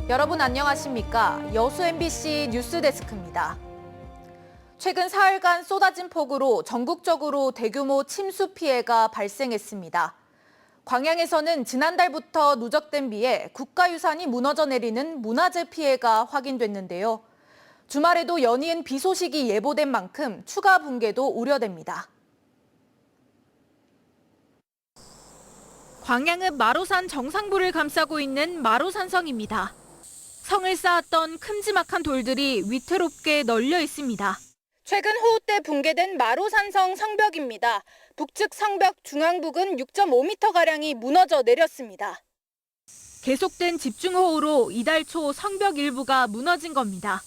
여러분 안녕하십니까? 여수 MBC 뉴스데스크입니다. 최근 사흘간 쏟아진 폭우로 전국적으로 대규모 침수 피해가 발생했습니다. 광양에서는 지난달부터 누적된 비에 국가유산이 무너져 내리는 문화재 피해가 확인됐는데요. 주말에도 연이은 비 소식이 예보된 만큼 추가 붕괴도 우려됩니다. 광양읍 마로산 정상부를 감싸고 있는 마로산성입니다. 성을 쌓았던 큼지막한 돌들이 위태롭게 널려 있습니다. 최근 호우 때 붕괴된 마로산성 성벽입니다. 북측 성벽 중앙부근 6.5m가량이 무너져 내렸습니다. 계속된 집중호우로 이달 초 성벽 일부가 무너진 겁니다.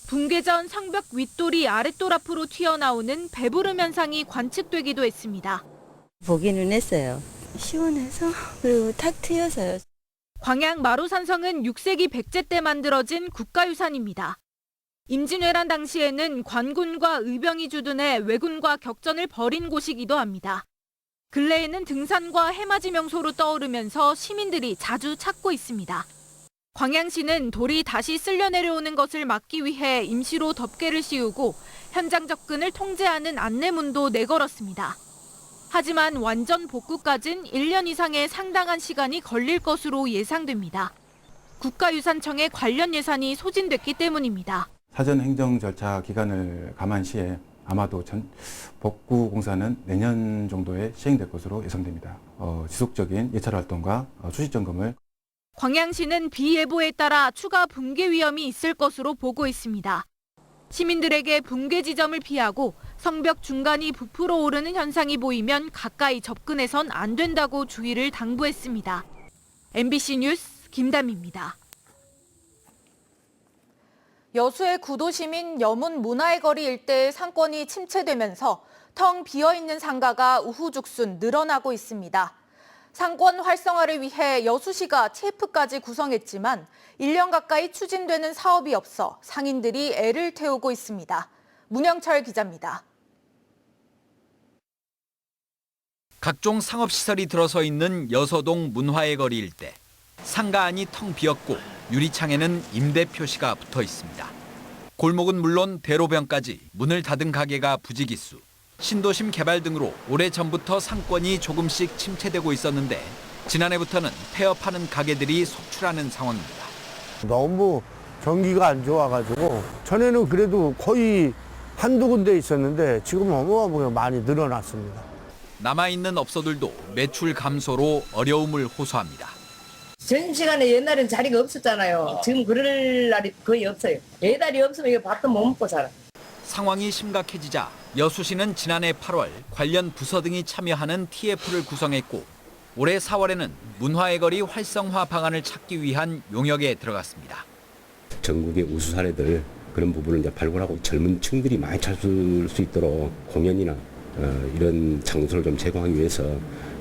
붕괴 전 성벽 윗돌이 아랫돌 앞으로 튀어나오는 배부름 현상이 관측되기도 했습니다. 보기는 했어요. 시원해서 그리고 탁 트여서요. 광양 마로산성은 6세기 백제 때 만들어진 국가유산입니다. 임진왜란 당시에는 관군과 의병이 주둔해 왜군과 격전을 벌인 곳이기도 합니다. 근래에는 등산과 해맞이 명소로 떠오르면서 시민들이 자주 찾고 있습니다. 광양시는 돌이 다시 쓸려 내려오는 것을 막기 위해 임시로 덮개를 씌우고 현장 접근을 통제하는 안내문도 내걸었습니다. 하지만 완전 복구까진 1년 이상의 상당한 시간이 걸릴 것으로 예상됩니다. 국가유산청의 관련 예산이 소진됐기 때문입니다. 사전 행정 절차 기간을 감안시에 아마도 복구 공사는 내년 정도에 시행될 것으로 예상됩니다. 지속적인 예찰 활동과 수시 점검을 광양시는 비 예보에 따라 추가 붕괴 위험이 있을 것으로 보고 있습니다. 시민들에게 붕괴 지점을 피하고 성벽 중간이 부풀어 오르는 현상이 보이면 가까이 접근해선 안 된다고 주의를 당부했습니다. MBC 뉴스 김담입니다. 여수의 구도심인 여문 문화의 거리 일대의 상권이 침체되면서 텅 비어있는 상가가 우후죽순 늘어나고 있습니다. 상권 활성화를 위해 여수시가 TF까지 구성했지만 1년 가까이 추진되는 사업이 없어 상인들이 애를 태우고 있습니다. 문영철 기자입니다. 각종 상업시설이 들어서 있는 여서동 문화의 거리 일대. 상가 안이 텅 비었고 유리창에는 임대 표시가 붙어 있습니다. 골목은 물론 대로변까지 문을 닫은 가게가 부지기수. 신도심 개발 등으로 오래전부터 상권이 조금씩 침체되고 있었는데 지난해부터는 폐업하는 가게들이 속출하는 상황입니다. 너무 경기가 안 좋아가지고 전에는 그래도 거의 한두 군데 있었는데 지금은 어마어마하게 많이 늘어났습니다. 남아있는 업소들도 매출 감소로 어려움을 호소합니다. 점심시간에 옛날엔 자리가 없었잖아요. 지금 그럴 날이 거의 없어요. 배달이 없으면 이거 밥도 못 먹고 살아. 상황이 심각해지자 여수시는 지난해 8월 관련 부서 등이 참여하는 TF를 구성했고 올해 4월에는 문화의 거리 활성화 방안을 찾기 위한 용역에 들어갔습니다. 전국의 우수 사례들 그런 부분을 이제 발굴하고 젊은 층들이 많이 찾을 수 있도록 공연이나 이런 장소를 좀 제공하기 위해서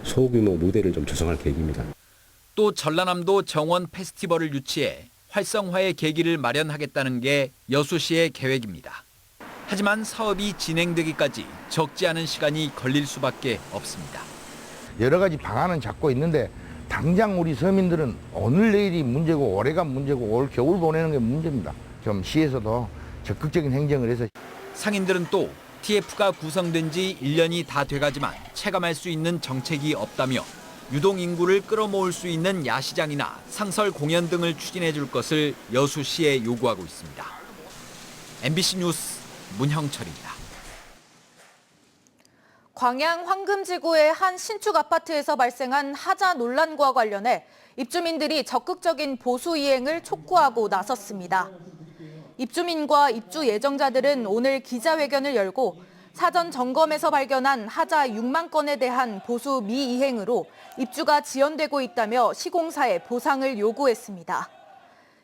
소규모 무대를 좀 조성할 계획입니다. 또 전라남도 정원 페스티벌을 유치해 활성화의 계기를 마련하겠다는 게 여수시의 계획입니다. 하지만 사업이 진행되기까지 적지 않은 시간이 걸릴 수밖에 없습니다. 여러 가지 방안은 잡고 있는데 당장 우리 서민들은 오늘 내일이 문제고 올해가 문제고 올 겨울 보내는 게 문제입니다. 좀 시에서도 적극적인 행정을 해서 상인들은 또 TF가 구성된 지 1년이 다 돼가지만 체감할 수 있는 정책이 없다며 유동인구를 끌어모을 수 있는 야시장이나 상설 공연 등을 추진해 줄 것을 여수시에 요구하고 있습니다. MBC 뉴스 문형철입니다. 광양 황금지구의 한 신축 아파트에서 발생한 하자 논란과 관련해 입주민들이 적극적인 보수 이행을 촉구하고 나섰습니다. 입주민과 입주 예정자들은 오늘 기자회견을 열고 사전 점검에서 발견한 하자 6만 건에 대한 보수 미이행으로 입주가 지연되고 있다며 시공사에 보상을 요구했습니다.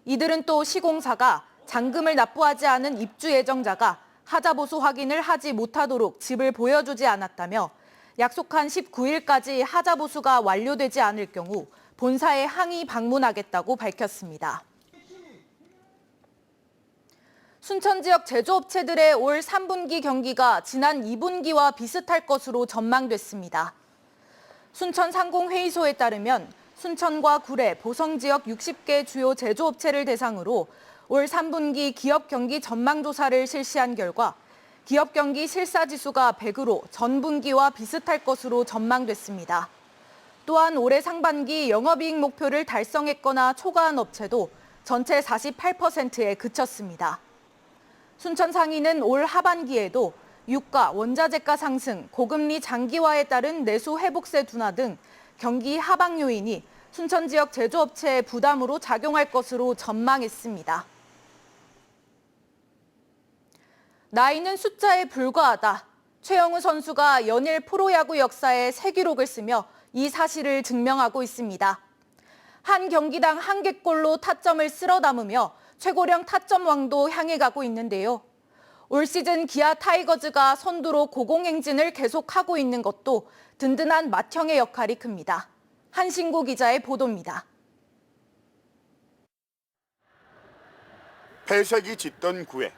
이들은 또 시공사가 잔금을 납부하지 않은 입주 예정자가 하자 보수 확인을 하지 못하도록 집을 보여주지 않았다며 약속한 19일까지 하자 보수가 완료되지 않을 경우 본사에 항의 방문하겠다고 밝혔습니다. 순천 지역 제조업체들의 올 3분기 경기가 지난 2분기와 비슷할 것으로 전망됐습니다. 순천 상공회의소에 따르면 순천과 구례, 보성 지역 60개 주요 제조업체를 대상으로 올 3분기 기업 경기 전망 조사를 실시한 결과 기업 경기 실사지수가 100으로 전분기와 비슷할 것으로 전망됐습니다. 또한 올해 상반기 영업이익 목표를 달성했거나 초과한 업체도 전체 48%에 그쳤습니다. 순천 상인은 올 하반기에도 유가, 원자재가 상승, 고금리 장기화에 따른 내수 회복세 둔화 등 경기 하방 요인이 순천 지역 제조업체의 부담으로 작용할 것으로 전망했습니다. 나이는 숫자에 불과하다. 최영우 선수가 연일 프로야구 역사에 새 기록을 쓰며 이 사실을 증명하고 있습니다. 한 경기당 1개골로 타점을 쓸어 담으며 최고령 타점 왕도 향해 가고 있는데요. 올 시즌 기아 타이거즈가 선두로 고공행진을 계속하고 있는 것도 든든한 맏형의 역할이 큽니다. 한신구 기자의 보도입니다. 패색이 짙던 9회,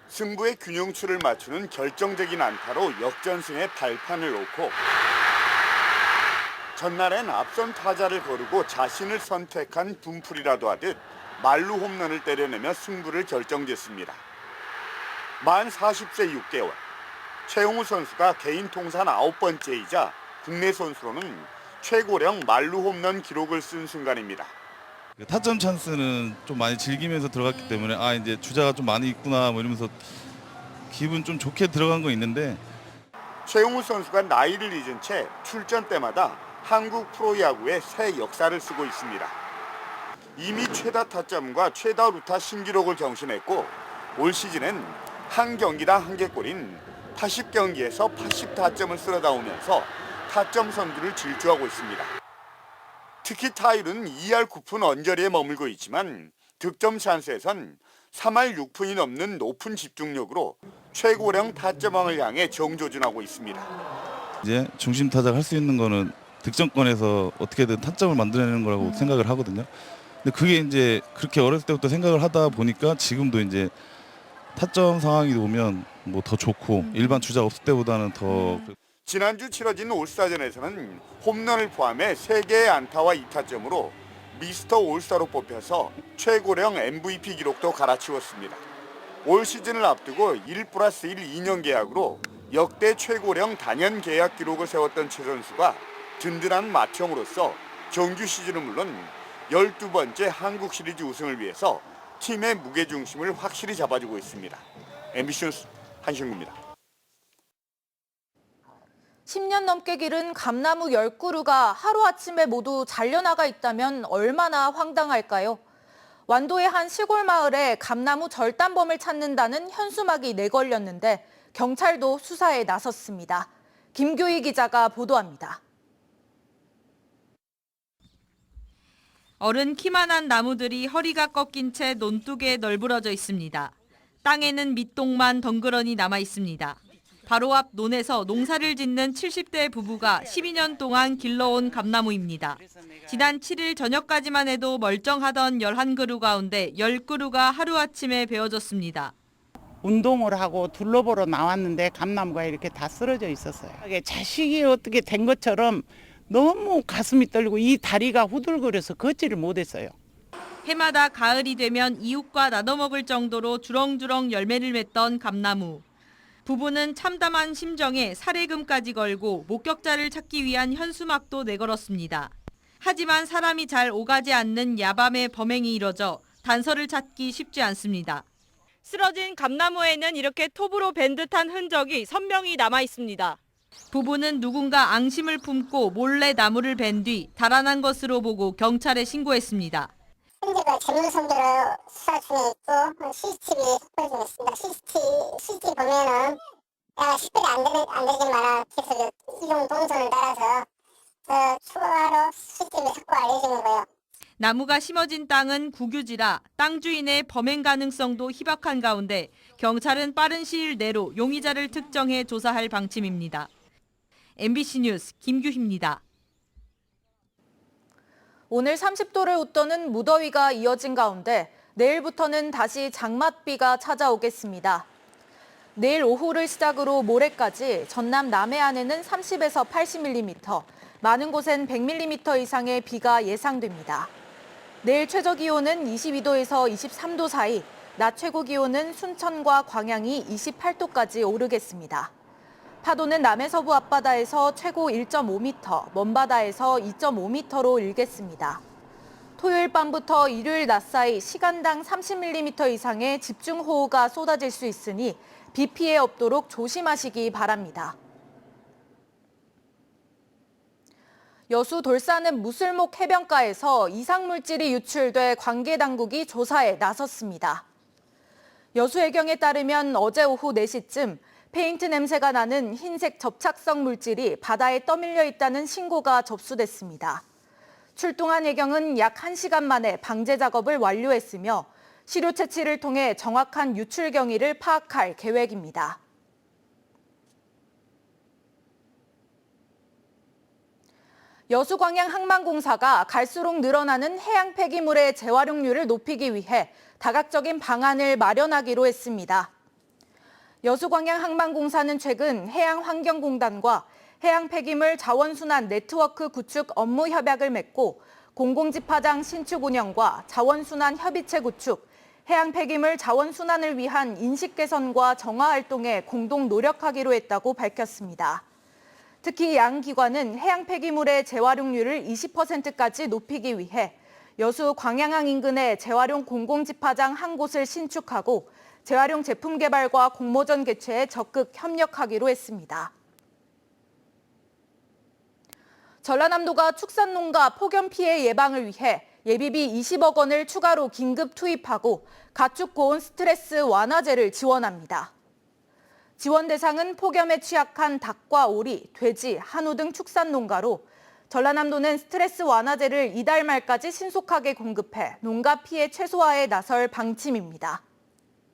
승부의 균형추를 맞추는 결정적인 안타로 역전승의 발판을 놓고 전날엔 앞선 타자를 거르고 자신을 선택한 분풀이라도 하듯 말루 홈런을 때려내며 승부를 결정짓습니다. 만 40세 6개월, 최용우 선수가 개인 통산 9번째이자 국내 선수로는 최고령 말루 홈런 기록을 쓴 순간입니다. 타점 찬스는 좀 많이 즐기면서 들어갔기 때문에 이제 주자가 좀 많이 있구나 뭐 이러면서 기분 좀 좋게 들어간 거 있는데 최용우 선수가 나이를 잊은 채 출전 때마다 한국 프로야구의 새 역사를 쓰고 있습니다. 이미 최다 타점과 최다 루타 신기록을 경신했고 올 시즌엔 한 경기당 1개골인 80경기에서 80타점을 쓸어다오면서 타점 선두를 질주하고 있습니다. 특히 타율은 2할 9푼 언저리에 머물고 있지만 득점 찬스에선 3할 6푼이 넘는 높은 집중력으로 최고령 타점왕을 향해 정조준하고 있습니다. 이제 중심 타자가 할 수 있는 거는 득점권에서 어떻게든 타점을 만들어내는 거라고 생각을 하거든요. 근데 그게 이제 그렇게 어렸을 때부터 생각을 하다 보니까 지금도 이제 타점 상황이 오면 뭐 더 좋고 일반 주자 없을 때보다는 더 지난주 치러진 올스타전에서는 홈런을 포함해 3개의 안타와 2타점으로 미스터 올스타로 뽑혀서 최고령 MVP 기록도 갈아치웠습니다. 올 시즌을 앞두고 1+1 2년 계약으로 역대 최고령 단연 계약 기록을 세웠던 최 선수가 든든한 맏형으로서 정규 시즌은 물론 12번째 한국 시리즈 우승을 위해서 팀의 무게중심을 확실히 잡아주고 있습니다. MBC 뉴스 한신구입니다. 10년 넘게 기른 감나무 10그루가 하루아침에 모두 잘려나가 있다면 얼마나 황당할까요? 완도의 한 시골 마을에 감나무 절단범을 찾는다는 현수막이 내걸렸는데 경찰도 수사에 나섰습니다. 김규희 기자가 보도합니다. 어른 키만한 나무들이 허리가 꺾인 채 논둑에 널브러져 있습니다. 땅에는 밑동만 덩그러니 남아 있습니다. 바로 앞 논에서 농사를 짓는 70대 부부가 12년 동안 길러온 감나무입니다. 지난 7일 저녁까지만 해도 멀쩡하던 11그루 가운데 10그루가 하루아침에 베어졌습니다. 운동을 하고 둘러보러 나왔는데 감나무가 이렇게 다 쓰러져 있었어요. 자식이 어떻게 된 것처럼 너무 가슴이 떨리고 이 다리가 후들거려서 걷지를 못했어요. 해마다 가을이 되면 이웃과 나눠 먹을 정도로 주렁주렁 열매를 맺던 감나무. 부부는 참담한 심정에 살해금까지 걸고 목격자를 찾기 위한 현수막도 내걸었습니다. 하지만 사람이 잘 오가지 않는 야밤에 범행이 이뤄져 단서를 찾기 쉽지 않습니다. 쓰러진 감나무에는 이렇게 톱으로 벤 듯한 흔적이 선명히 남아 있습니다. 부부는 누군가 앙심을 품고 몰래 나무를 벤 뒤 달아난 것으로 보고 경찰에 신고했습니다. 현재가 재물선별로 수사 중에 있고 CCTV 속보 중에 있습니다. CCTV 보면은 내가 식별이 안 되지 마라 계속 이동 동선을 따라서 추가로 CCTV 속보 알려주는 거예요. 나무가 심어진 땅은 국유지라 땅 주인의 범행 가능성도 희박한 가운데 경찰은 빠른 시일 내로 용의자를 특정해 조사할 방침입니다. MBC 뉴스 김규희입니다. 오늘 30도를 웃도는 무더위가 이어진 가운데 내일부터는 다시 장맛비가 찾아오겠습니다. 내일 오후를 시작으로 모레까지 전남 남해안에는 30에서 80mm, 많은 곳엔 100mm 이상의 비가 예상됩니다. 내일 최저 기온은 22도에서 23도 사이, 낮 최고 기온은 순천과 광양이 28도까지 오르겠습니다. 파도는 남해서부 앞바다에서 최고 1.5m, 먼바다에서 2.5m로 일겠습니다. 토요일 밤부터 일요일 낮 사이 시간당 30mm 이상의 집중호우가 쏟아질 수 있으니 비 피해 없도록 조심하시기 바랍니다. 여수 돌산읍 무슬목 해변가에서 이상물질이 유출돼 관계당국이 조사에 나섰습니다. 여수해경에 따르면 어제 오후 4시쯤 페인트 냄새가 나는 흰색 접착성 물질이 바다에 떠밀려 있다는 신고가 접수됐습니다. 출동한 해경은 약 1시간 만에 방제 작업을 완료했으며 시료 채취를 통해 정확한 유출 경위를 파악할 계획입니다. 여수광양항만공사가 갈수록 늘어나는 해양 폐기물의 재활용률을 높이기 위해 다각적인 방안을 마련하기로 했습니다. 여수광양항만공사는 최근 해양환경공단과 해양 폐기물 자원순환 네트워크 구축 업무 협약을 맺고 공공집화장 신축 운영과 자원순환 협의체 구축, 해양 폐기물 자원순환을 위한 인식 개선과 정화 활동에 공동 노력하기로 했다고 밝혔습니다. 특히 양 기관은 해양 폐기물의 재활용률을 20%까지 높이기 위해 여수 광양항 인근에 재활용 공공집화장 한 곳을 신축하고 재활용 제품 개발과 공모전 개최에 적극 협력하기로 했습니다. 전라남도가 축산농가 폭염 피해 예방을 위해 예비비 20억 원을 추가로 긴급 투입하고 가축 고온 스트레스 완화제를 지원합니다. 지원 대상은 폭염에 취약한 닭과 오리, 돼지, 한우 등 축산농가로 전라남도는 스트레스 완화제를 이달 말까지 신속하게 공급해 농가 피해 최소화에 나설 방침입니다.